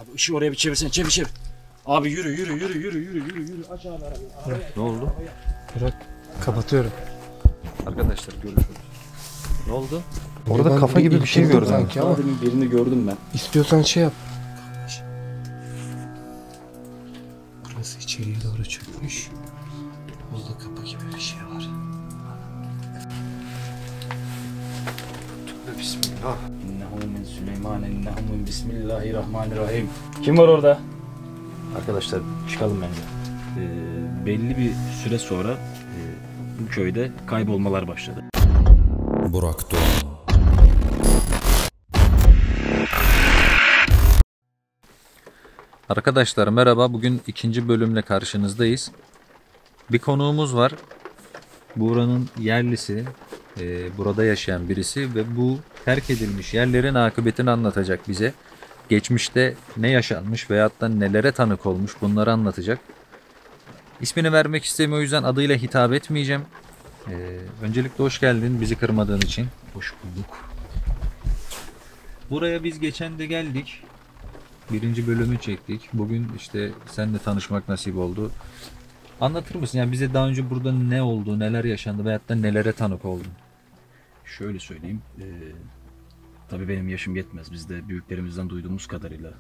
Abi ışığı oraya bir çevirsene, çevir. Abi yürü. Aç abi arabayı. Ne oldu? Bırak. Kapatıyorum. Arkadaşlar görüşürüz. Ne oldu? Orada Orada kafa gibi bir şey gördüm. sanki ama. Demin birini gördüm ben. İstiyorsan şey yap. Burası içeriye doğru çökmüş. Orada kapı gibi bir şey var. Tövbe bismillah. İnnehu min Süleyman, innehu min Bismillahirrahmanirrahim. Kim var orada? Arkadaşlar çıkalım bence. Belli bir süre sonra bu köyde kaybolmalar başladı. Burak Doğan. Arkadaşlar merhaba. Bugün ikinci bölümle karşınızdayız. Bir konuğumuz var. Buranın yerlisi, burada yaşayan birisi ve bu terk edilmiş yerlerin akıbetini anlatacak bize. Geçmişte ne yaşanmış veyahut da nelere tanık olmuş bunları anlatacak. İsmini vermek istemiyorum, o yüzden adıyla hitap etmeyeceğim. Öncelikle hoş geldin bizi kırmadığın için. Hoş bulduk. Buraya biz geçen de geldik. Birinci bölümü çektik. Bugün işte seninle tanışmak nasip oldu. Anlatır mısın? Yani bize daha önce burada ne oldu, neler yaşandı veyahut da nelere tanık oldun? Şöyle söyleyeyim. Tabii benim yaşım yetmez. Biz de büyüklerimizden duyduğumuz kadarıyla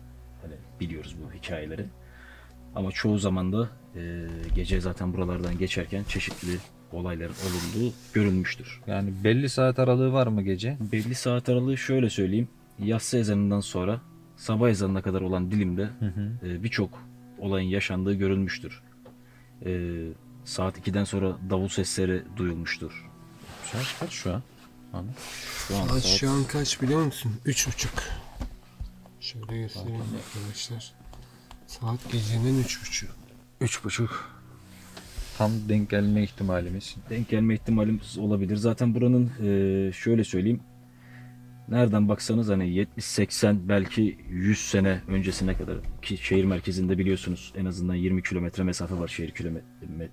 hani biliyoruz bu hikayeleri. Ama çoğu zaman da gece zaten buralardan geçerken çeşitli olayların olunduğu görülmüştür. Yani belli saat aralığı var mı gece? Belli saat aralığı şöyle söyleyeyim. Yatsı ezanından sonra sabah ezanına kadar olan dilimde birçok olayın yaşandığı görülmüştür. Saat 2'den sonra davul sesleri duyulmuştur. Saat kaç şu an? Şu an Saat şu an kaç biliyor musun? 3.30. Şöyle göstereyim arkadaşlar. Saat gecenin 3.30. 3.30. Tam denk gelme ihtimalimiz. Denk gelme ihtimalimiz olabilir. Zaten buranın şöyle söyleyeyim. Nereden baksanız hani 70-80 belki 100 sene öncesine kadar ki şehir merkezinde biliyorsunuz en azından 20 kilometre mesafe var şehir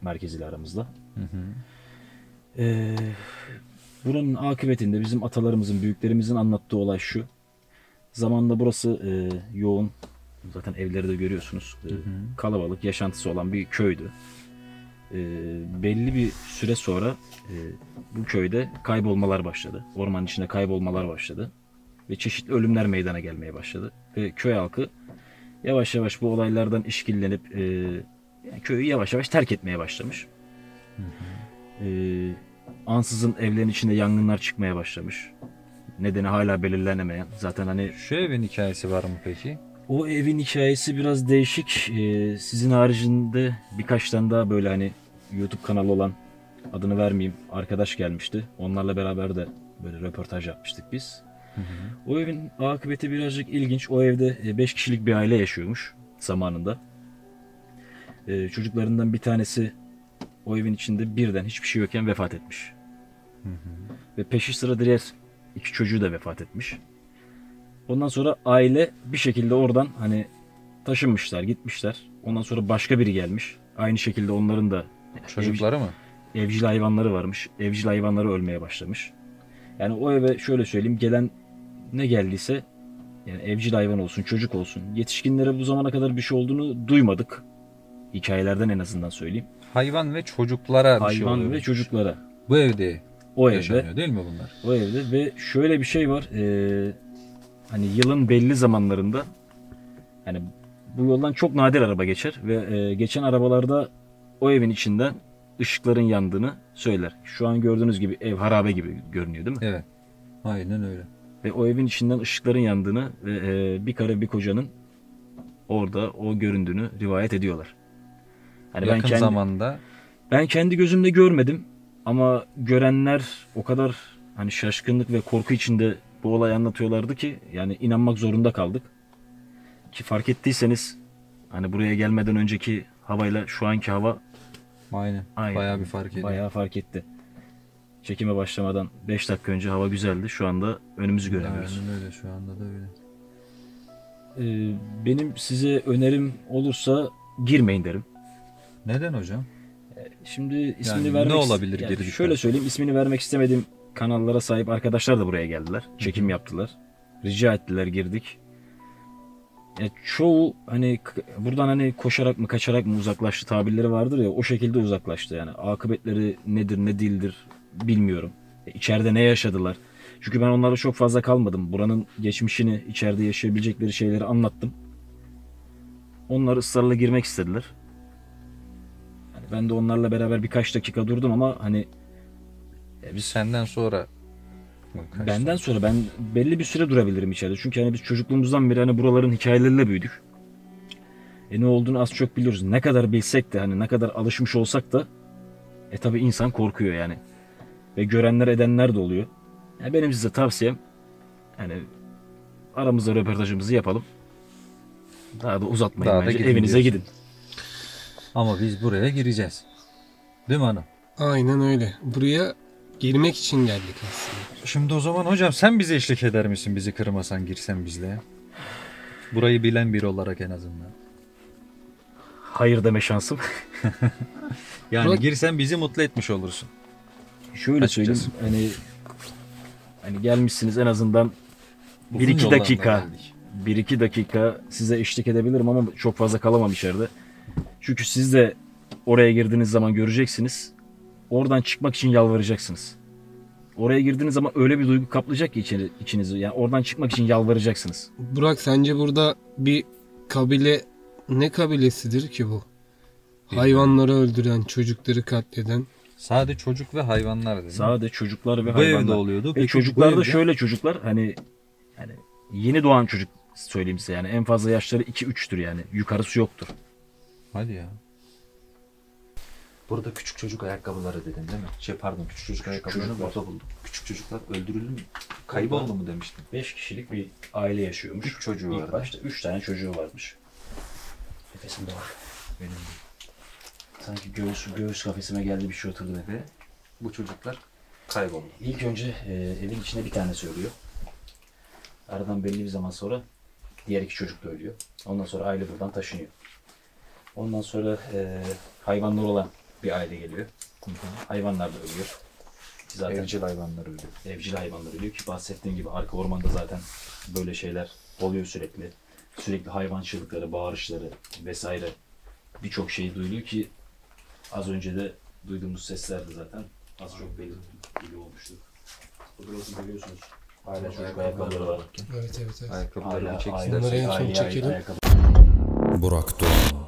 merkeziyle aramızda. Buranın akıbetinde bizim atalarımızın, büyüklerimizin anlattığı olay şu. Zamanında burası yoğun, zaten evleri de görüyorsunuz, kalabalık yaşantısı olan bir köydü. Belli bir süre sonra bu köyde kaybolmalar başladı. Ormanın içinde kaybolmalar başladı. Ve çeşitli ölümler meydana gelmeye başladı. Ve köy halkı yavaş yavaş bu olaylardan işkillenip yani köyü yavaş yavaş terk etmeye başlamış. Ansızın evlerin içinde yangınlar çıkmaya başlamış. Nedeni hala belirlenemeyen. Zaten hani Şu evin hikayesi var mı peki? o evin hikayesi biraz değişik. Sizin haricinde birkaç tane daha böyle hani YouTube kanalı olan, adını vermeyeyim, arkadaş gelmişti. Onlarla beraber de böyle röportaj yapmıştık biz. O evin akıbeti birazcık ilginç. O evde 5 kişilik bir aile yaşıyormuş zamanında. Çocuklarından bir tanesi o evin içinde birden hiçbir şey yokken vefat etmiş. Ve peşi sıra diğer 2 çocuğu da vefat etmiş. Ondan sonra aile bir şekilde oradan hani taşınmışlar, gitmişler. Ondan sonra başka biri gelmiş. Aynı şekilde onların da Çocukları mı? evcil hayvanları varmış. Evcil hayvanları ölmeye başlamış. Yani o eve şöyle söyleyeyim, gelen ne geldiyse yani evcil hayvan olsun, çocuk olsun. Yetişkinlere bu zamana kadar bir şey olduğunu duymadık. Hikayelerden en azından söyleyeyim. Hayvan ve çocuklara bir şey Hayvan oluyor. ve çocuklara. Bu evde O yaşanıyor evde. değil mi bunlar? O evde ve şöyle bir şey var. Hani yılın belli zamanlarında hani bu yoldan çok nadir araba geçer ve geçen arabalarda o evin içinden ışıkların yandığını söyler. Şu an gördüğünüz gibi ev harabe gibi görünüyor değil mi? Evet. Aynen öyle. Ve o evin içinden ışıkların yandığını ve bir karı bir kocanın orada o göründüğünü rivayet ediyorlar. Hani Yakın zamanda ben kendi gözümle görmedim ama görenler o kadar hani şaşkınlık ve korku içinde bu olayı anlatıyorlardı ki yani inanmak zorunda kaldık. Ki fark ettiyseniz hani buraya gelmeden önceki havayla şu anki hava aynen. Bayağı bir fark ediyor. Bayağı fark etti. Çekime başlamadan 5 dakika önce hava güzeldi. Şu anda önümüzü göremiyoruz. Aynen öyle, şu anda da öyle. Benim size önerim olursa girmeyin derim. Neden hocam? Şimdi ismini Yani vermek ne olabilir yani girdikten şöyle söyleyeyim, ismini vermek istemediğim kanallara sahip arkadaşlar da buraya geldiler. Çekim yaptılar. Rica ettiler, girdik. Ya çoğu hani buradan hani koşarak mı kaçarak mı uzaklaştı tabirleri vardır ya, o şekilde uzaklaştı yani. Akıbetleri nedir ne değildir bilmiyorum. İçeride ne yaşadılar? Çünkü ben onlarla çok fazla kalmadım. Buranın geçmişini, içeride yaşayabilecekleri şeyleri anlattım. Onlar ısrarla girmek istediler. Yani ben de onlarla beraber birkaç dakika durdum ama hani Biz senden sonra benden sonra ben belli bir süre durabilirim içeride. Çünkü hani biz çocukluğumuzdan beri hani buraların hikayeleriyle büyüdük. Ne olduğunu az çok biliyoruz. Ne kadar bilsek de hani ne kadar alışmış olsak da tabii insan korkuyor yani. Ve görenler edenler de oluyor. Yani benim size tavsiyem hani aramızda röportajımızı yapalım. Daha da uzatmayın Daha da bence. gidin Evinize diyorsun. gidin. Ama biz buraya gireceğiz. Değil mi hanım? Aynen öyle. Buraya girmek için geldik aslında. Şimdi o zaman hocam sen bize eşlik eder misin, bizi kırmasan girsen bizle? Burayı bilen biri olarak en azından. Hayır deme şansım. Yani Burak- girsen bizi mutlu etmiş olursun. Şöyle Açıkçası. söyleyeyim hani gelmişsiniz en azından Uzun 1-2 yoldan da dakika geldik. 1-2 dakika size eşlik edebilirim ama çok fazla kalamam içeride. Çünkü siz de oraya girdiğiniz zaman göreceksiniz. Oradan çıkmak için yalvaracaksınız. Oraya girdiğiniz zaman öyle bir duygu kaplayacak ki içinizi. Yani oradan çıkmak için yalvaracaksınız. Burak, sence burada bir kabile, ne kabilesidir ki bu? Hayvanları öldüren, çocukları katleden. Sadece çocuk ve hayvanlar dedi. Sadece çocuklar ve Bu hayvanlar. evde oluyordu. Ve Peki çocuklar bu da evde- şöyle çocuklar hani yani yeni doğan çocuk söyleyeyim size yani en fazla yaşları 2-3'tür yani. Yukarısı yoktur. Hadi ya. Burada küçük çocuk ayakkabıları dedin değil mi? Pardon, küçük çocuk ayakkabılarını çocuklar. burada buldum. Küçük çocuklar öldürüldü mü? Kayboldu mu demiştin? 5 kişilik bir aile yaşıyormuş. 3 çocuğu İlk vardı. başta 3 tane çocuğu varmış. Nefesinde var. Benim de. Sanki göğüs kafesime geldi bir şey oturdu. Ve bu çocuklar kayboldu. İlk önce evin içinde bir tanesi ölüyor. Aradan belli bir zaman sonra diğer 2 çocuk da ölüyor. Ondan sonra aile buradan taşınıyor. Ondan sonra hayvanlar olan bir aile geliyor. Hayvanlar da ölüyor. Zaten Evcil hayvanlar öldü. evcil hayvanlar ölüyor ki bahsettiğim gibi arka ormanda zaten böyle şeyler oluyor sürekli. Sürekli hayvan çığlıkları, bağırışları vesaire birçok şey duyuluyor ki az önce de duyduğumuz sesler de zaten az çok belli olmuştu. Burası biliyorsunuz hala çocuk ayakkabıları var. Evet. Ayakkabıları Hala bir çek aile- Onları en son aile- çekelim. ayakkabı- Burak Doğan